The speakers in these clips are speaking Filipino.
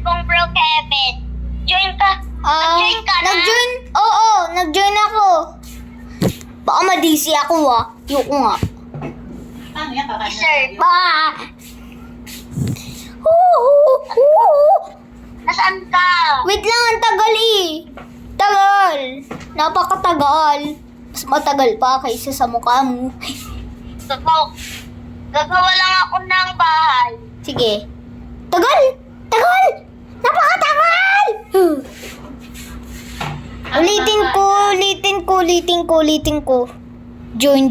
kong bro Kevin. Join ka. Nag-join ka na? Nag-join? Oo, nag-join ako. Baka ma-DC ako Yuko nga. Paano yan? Sir, nasaan ka? Wait lang, ang tagal Tagal. Napakatagal. Mas matagal pa kaysa sa mukha mo. Gagawa lang ako ng bahay. Sige. Tagal! Tagal! Napakatagal! Ulitin ko. Join.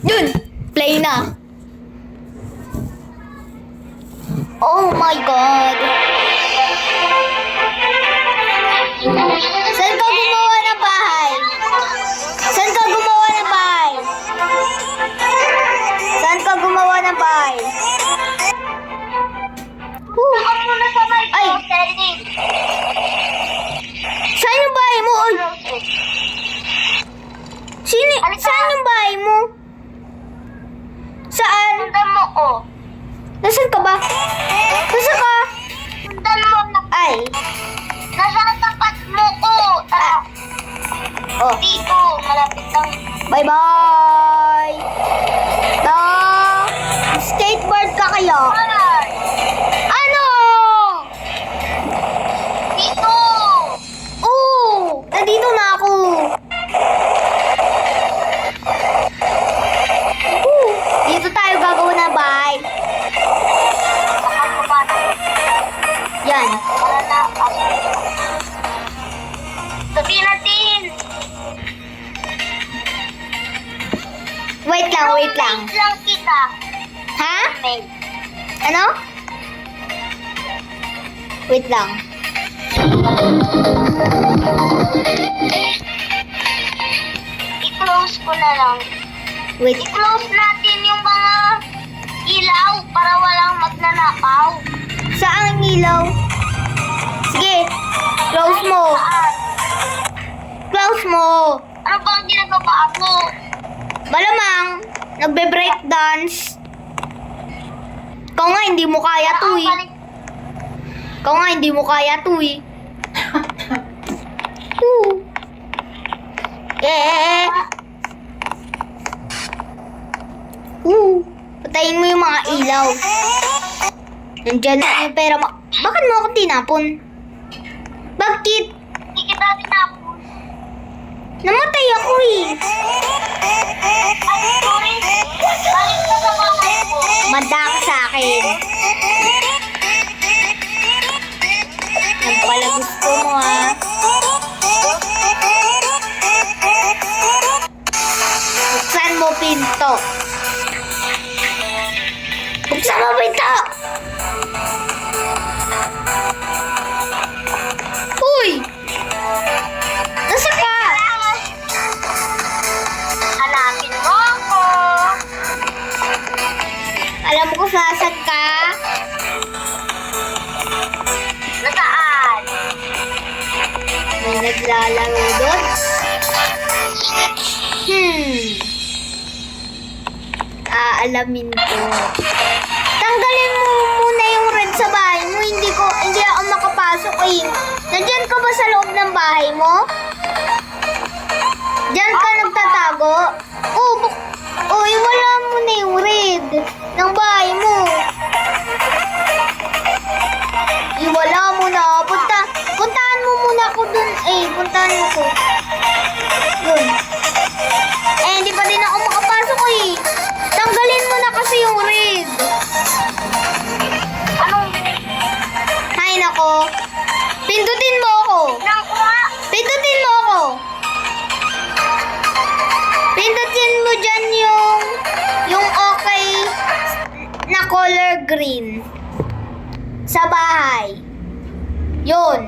Yun. Play na. Oh my God. Saan ka gumawa ng bahay? Ako muna sa may Ay. grocery. Saan yung bahay mo? Oy, Halika. saan yung bahay mo? Saan? Sundan mo ko. Nasaan ka ba? Nasaan ka? Sundan mo na. Ay. Nasa tapat mo ko. Tara. Oh. Dito. Malapit lang. Bye-bye. Skateboard ka kaya? Alright. Ano? Dito. Oo. Nandito na ako. Dito tayo gagawa ng bahay. Nakakaba na. Yan. Para na. Sabihin natin. Wait lang. Wait lang kita. Ha? May. Ano? Wait lang. I-close ko na lang. Wait. I-close natin yung mga ilaw para walang magnanakaw. Saan ang ilaw? Sige. Close mo. Close mo. Ano bang ginagawa mo? Malamang. Nagbe-break dance. Ikaw nga, hindi mo kaya to eh. Ikaw nga, hindi mo kaya to eh. Patayin mo yung mga ilaw. Nandyan na yung pera mo. Bakit mo ako tinapon? Bakit? Hindi kita tinapos. Namatay ako eh. Ay, sorry. Balik ka sa bahay mo. Manda ka sa akin. Nagpala gusto mo ha. Buksan mo pinto. Buksan mo pinto! Uy! Nasa ka? Hanapin mo ako. Alam mo kung saan ka? Nasaan? May naglalaro doon. Aalamin ko. Tanggalin mo muna yung red sa bahay mo. Hindi ako makapasok eh. Nandyan ka ba sa loob ng bahay mo? Diyan ka nagtatago? Wala mo na yung red ng bahay mo. Iwala mo na. Puntahan mo muna ako dun. Puntahan mo ko. Dun. Hindi pa din ako makapasok eh. Tanggalin mo na kasi yung red. Anong Hay nako. Pindutin mo ako. nakuha? Pindutin mo ako. Pindutin mo dyan yung okay na color green. Sa bahay. Yun.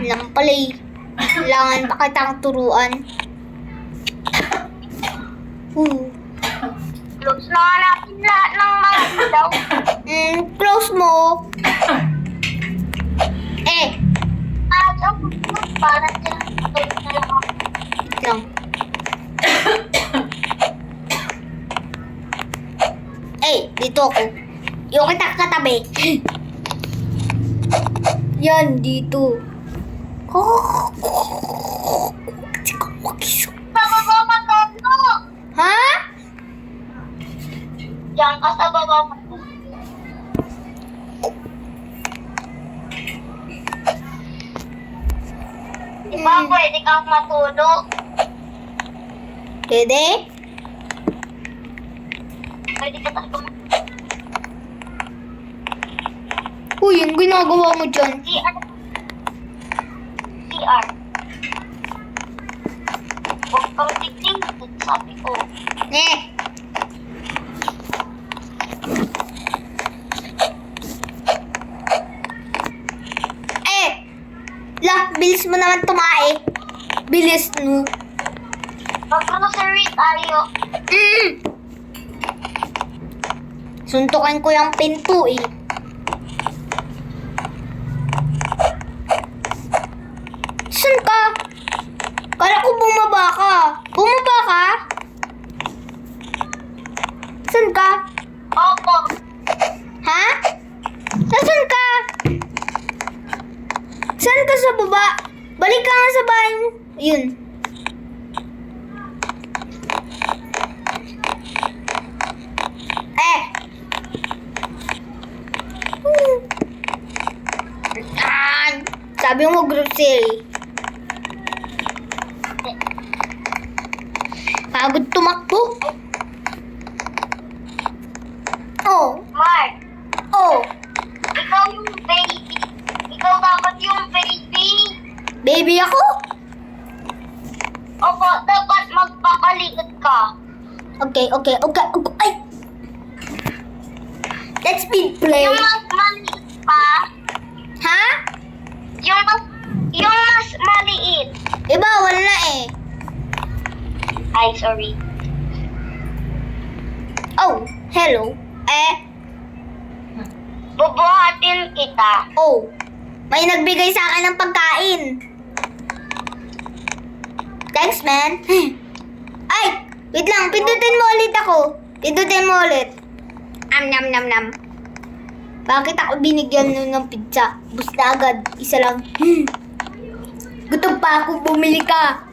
Lang pala eh. Kailangan pa kitang turuan. Close na nga natin lahat ng mga ilaw. Close mo. Ay, Parang tinatawag na lang ako. Wait lang. Dito ako. Yung kita katabi. Yan, dito. Sa baba ka, Tondo! Ha? Diyan ka sa baba mo. Di ba pwede kang matulog? Pwede? Pwede ka talaga Uy, yung ginagawa mo dyan. CR. CR. Huwag kang tigling, sabi ko. Bilis mo naman tumae. Bilis mo. Mag-grocery tayo. Suntukan ko yung pinto eh. Saan ka? Kala ko bumaba ka. Bumaba ka? Saan ka? Opo. Ha? Nasaan ka? Saan ka sa baba? Balik ka nga sa bahay mo. Yun. Sabi mo grocery. Pagod tumakbo. Oh. Mark, Oh. ikaw yung baby. Ikaw dapat yung baby. Baby ako? Opo, dapat magpakalikot ka. Okay. Ay. Let's speed play. Yung mas maliit pa. Ha? Yung mas maliit. Bawal na eh. Ay, sorry. Oh, hello. Bubuhatin kita. Oh. May nagbigay sa akin ng pagkain. Thanks, man. Ay, wait lang. Pindutin mo ulit ako. Pindutin mo ulit. Nam. Bakit ako binigyan nun ng pizza? Bus na agad. Isa lang. Gutom pa ako. Bumili ka.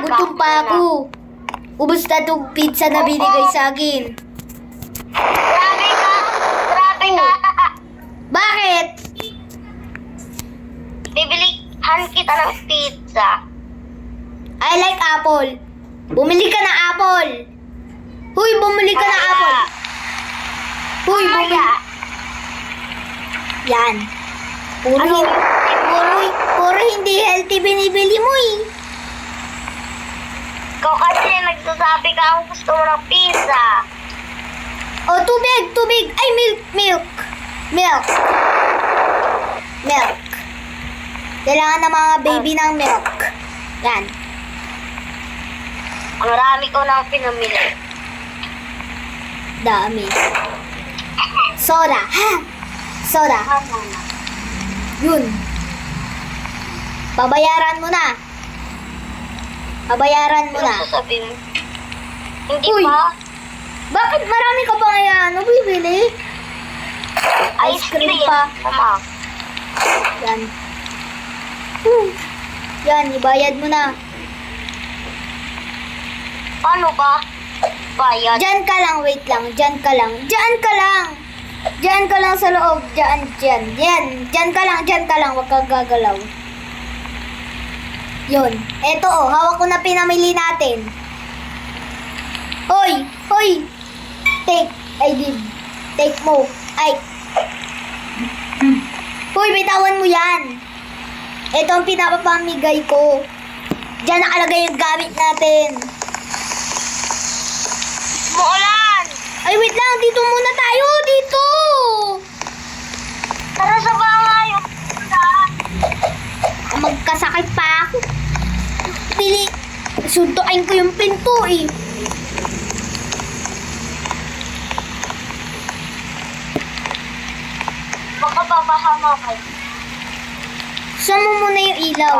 Gutom pa ako. Ubus na itong pizza na binigay sa akin. Grabe ka. Bakit? Bibilihan kita ng pizza. I like apple. Bumili ka ng apple. Huy, bumili ka ng apple. Huy, bumili. Kaya. Yan. Puro hindi healthy binibili mo eh. Ikaw kasi nagsasabi ka ang gusto mo ng pizza. Oh, tubig. Ay, milk. Kailangan ng mga baby ng milk. Yan. Ang marami ko nang pinamili. Dami. Soda. Soda. Yun. Babayaran mo na. Ano sasabihin mo? Hindi Uy. pa. Bakit marami ka pa ngayon? Ano bibili? Ice cream pa. Mama. Yan. Yan, ibayad mo na. Paano ba? Bayad. Diyan ka lang, wait lang. Diyan ka lang sa loob. Diyan. Diyan ka lang. Huwag kang gagalaw. Yun. Eto oh, hawak ko na pinamili natin. Hoy! Take. I give. Take mo. Ay. Hoy, bitawan mo yan. Ito ang pinapapamigay ko. Diyan nakalagay yung gamit natin. Muulan! Ay, wait lang. Dito muna tayo. Dito. Tara sa bahay. Magkasakit pa ako. Suntukin ko yung pinto eh. Baka papasama kayo. Saan mo muna yung ilaw?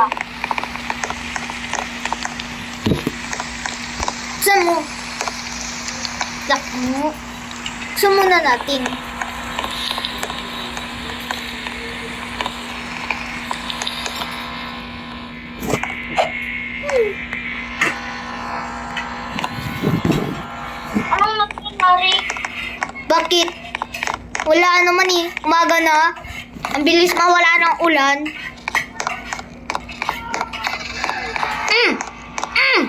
Saan mo? Lock mo. Saan muna natin? Anong nangyari? Bakit? Wala naman eh. Umaga na. Ang bilis mawala ng ulan. Mm. Mm.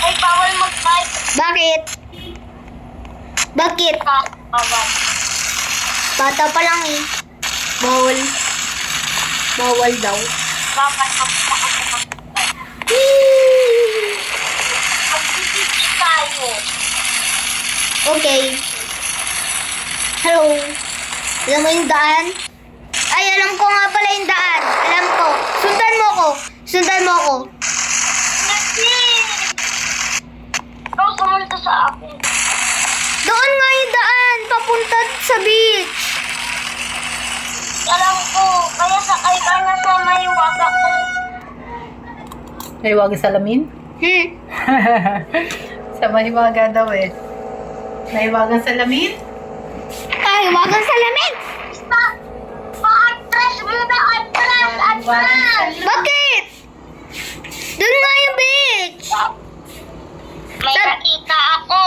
Ay, bawal mag-bike. Bakit? Bakit? Bawal. Bata pa lang eh. Bawal. Bawal daw. Bawal mag-bike. Mag-beach tayo. Okay. Hello. Alam mo yung daan? Ay, alam ko nga pala yung daan. Alam ko. Sundan mo ko. Sundan mo ko. Hindi. Ikaw sumunta sa akin. Doon nga yung daan. Papunta sa beach. Alam ko, kaya sakay ka na sa may waga ko. Ay, wag salamin? Sa mahiwaga daw eh. Mahiwagang salamin? Ay, wagang salamin. Pa-atras muna, atras. Bakit? Doon nga yung beach. May nakita ako.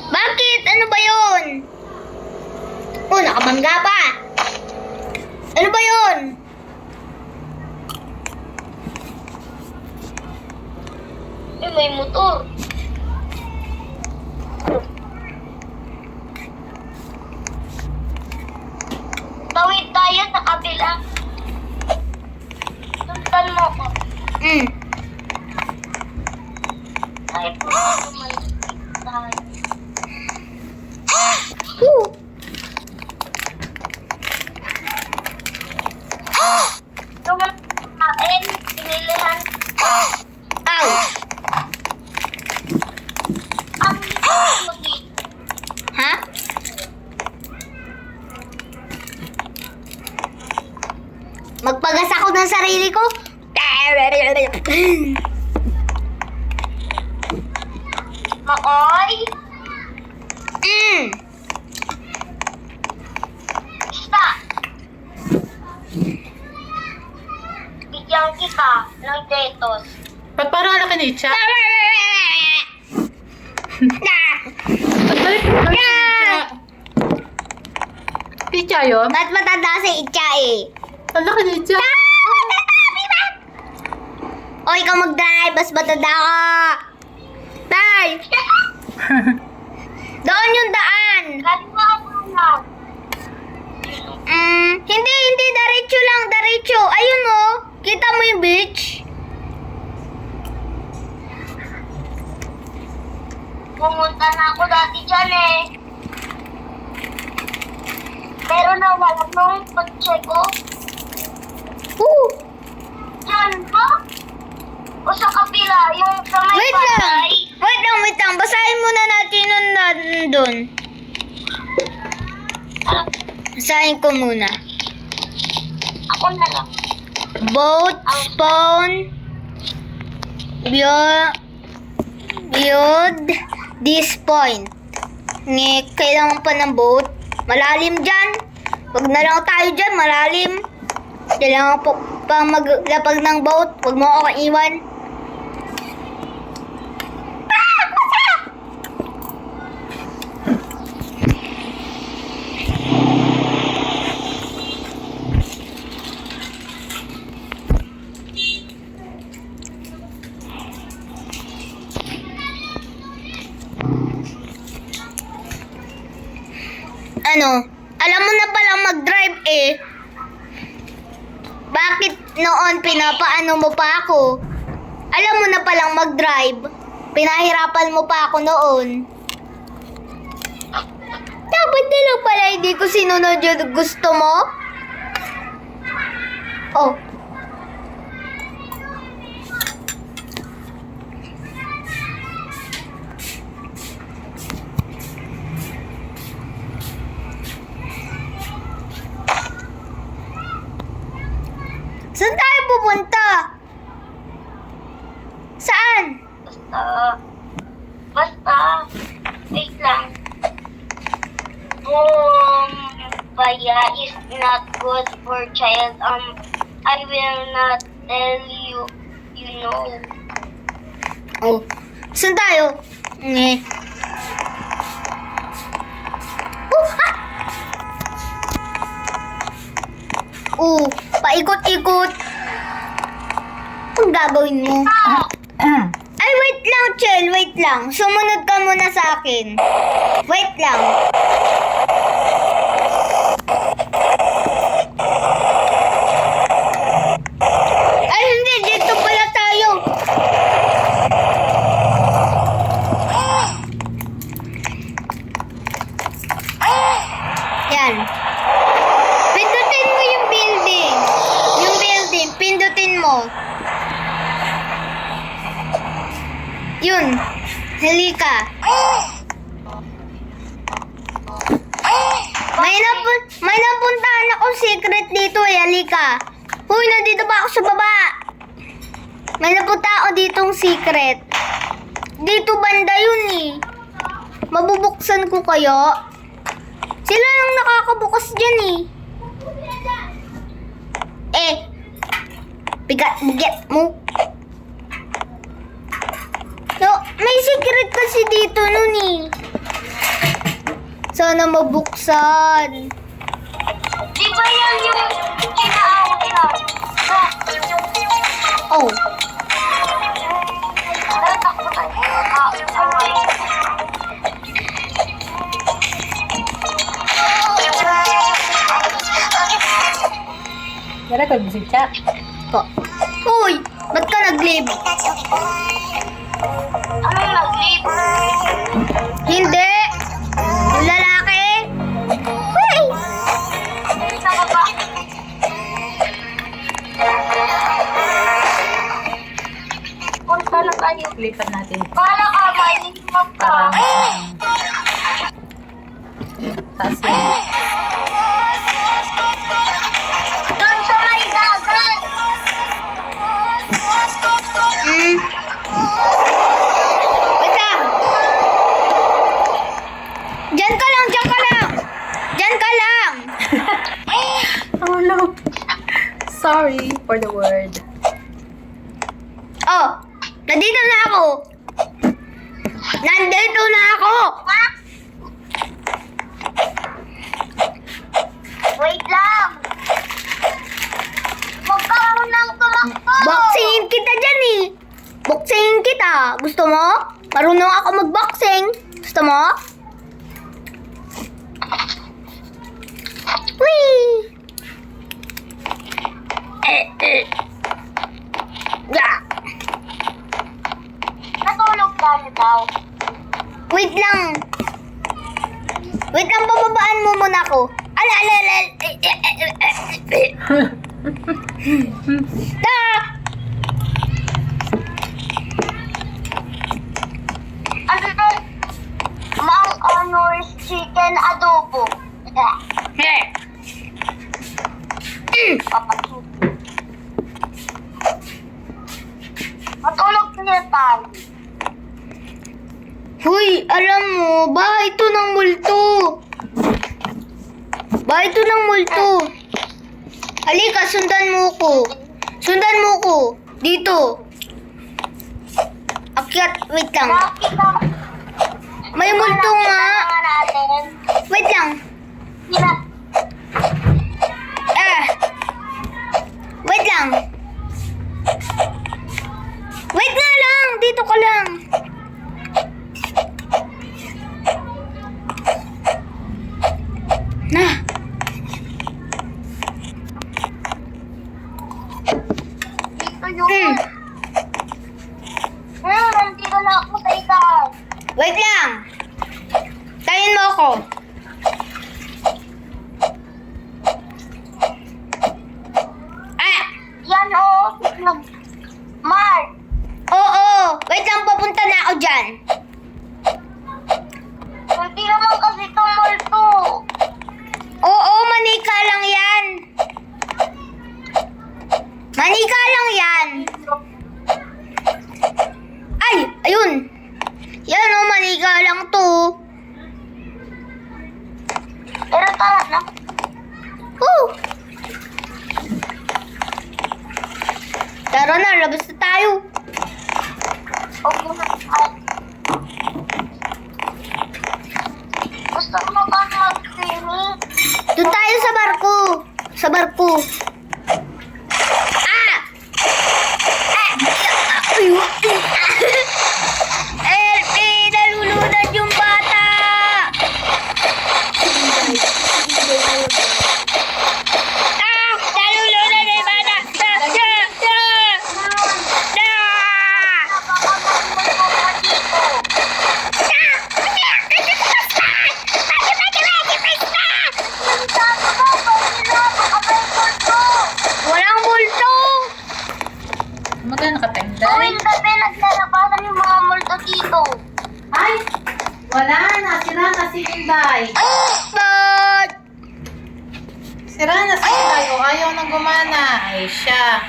Bakit? Ano ba yun? Oh, nakabangga pa. Ano ba yun? Eh, may motor. Tawid tayo sa kabila. Sundan mo ko. Mm. Ay, po, may tayo. Woo. Kumain, pinilihan. Ow. Ang hindi. Ha? Magpagas ako ng sarili ko. Maoy, Mm. basta. Bigyan kita ng detos. Ba't parang laki ni Icha? Ba't balik ni Icha? Icha yun? Ba't matanda si Itcha eh? Ang laki ni Icha. O, ikaw mag-drive. Bas matanda ka. Tay! Doon yung daan. Kaliwa ako lang. Hindi. Diretso lang. Diretso. Ayun o. Kita mo yung beach? Pumunta na ako dati dyan eh. Pero nawala nung pag-check ko. Woo! Dyan ba? O sa kapila, yung sa may Wait lang. bahay. Wait lang. Basahin muna natin nun nandun. Basahin ko muna. Ako na lang. Boat spawn beyond this point. Kailangan pa ng boat. Malalim dyan. Wag na lang tayo dyan. Malalim. Kailangan pa maglapag ng boat. Wag mo ako iwan. Ano? Alam mo na palang mag-drive eh. Bakit noon pinapaano mo pa ako? Alam mo na palang mag-drive. Pinahirapan mo pa ako noon. Dapat hindi ko sinunod yung gusto mo? Oh. Saan tayo pupunta? Saan? Basta, wait lang. Baya is not good for child. I will not tell you, you know. Oh. Saan tayo? Nge. Paikot-ikot. Anong gagawin mo? Ay, wait lang, Chel. Wait lang. Sumunod ka muna sa akin. Wait lang. Ay, hindi. Dito pala tayo. Yan. Pindutin mo yung building. Yung building, pindutin mo. Yun. Halika. May napuntahan akong secret dito eh. Halika. Huy, nandito pa ako sa baba. May napunta ako ditong secret. Dito banda yun eh. Mabubuksan ko kayo. Sila lang nakakabukas dyan eh. Bigat mo. No, may secret kasi dito nun eh. Sana mabuksan. Di ba yan yung kinaawat na? Oh. Tatakbo tayo. Okay. Yara ko si chat. Po. Uy, ba't ka nag-leave? Anong nag-leave? Hindi. Yung lalaki. Uy. Sa baba. Punta na tayo. Lipat natin. Para ka, mahilig magka. Taas yun. Doon sa may dagat. Wait lang. Diyan ka lang, diyan ka lang. Diyan ka lang. Oh no. Sorry for the word. Oh, nandito na ako. Nandito na ako. Wait lang. Huwag ka munang tumakbo. Boxingin kita dyan eh. Boxingin kita. Gusto mo? Marunong ako mag-boxing. Gusto mo? Whee! Yeah. Natulog ka na daw. Wait lang. Wait lang, bababaan mo muna ako. Ano to? Mang Honor's chicken adobo. Papasok. Matulog niya tayo. Huy, alam mo, bahay to ng multo. Bahay to ng multo. Halika, sundan mo ko. Sundan mo ko. Dito. Akyat, wait lang. Nakita. May multo nga. Nakita natin. Wait lang. Sina. Wait lang. Wait nga lang. Dito ka lang. Na. Dito yun. Nandito na ako sa ikaw. Wait lang. Tayin mo ako. tara na. Woo! Tara na, labas na tayo. Okay na. Ay. Gusto mo ba mag-swimming? Doon tayo sa barko. Sa barko. Ah! Ah! Ay! LP! Nalulunod yung bata! Ah! Nalulunod yung bata! Walang multo! Magkano ka, Tenda? Tuwing gabi naglalabasan yung mga multo dito. Ay! Wala na. Sira na si Inday. But, Sira na si Inday. O ayaw nang gumana. Ay siya.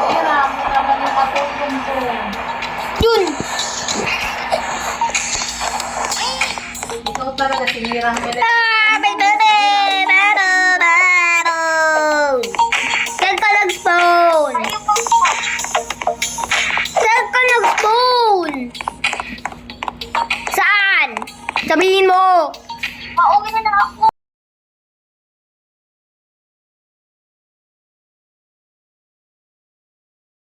Sira mo naman yung katulong ko. yun! Ikaw talaga sinirang electric. Ah! May bebe! Baro! Saan ka nag-spawn? Saan ka nag-spawn? Saan? Sabihin mo! Pauwi na ako.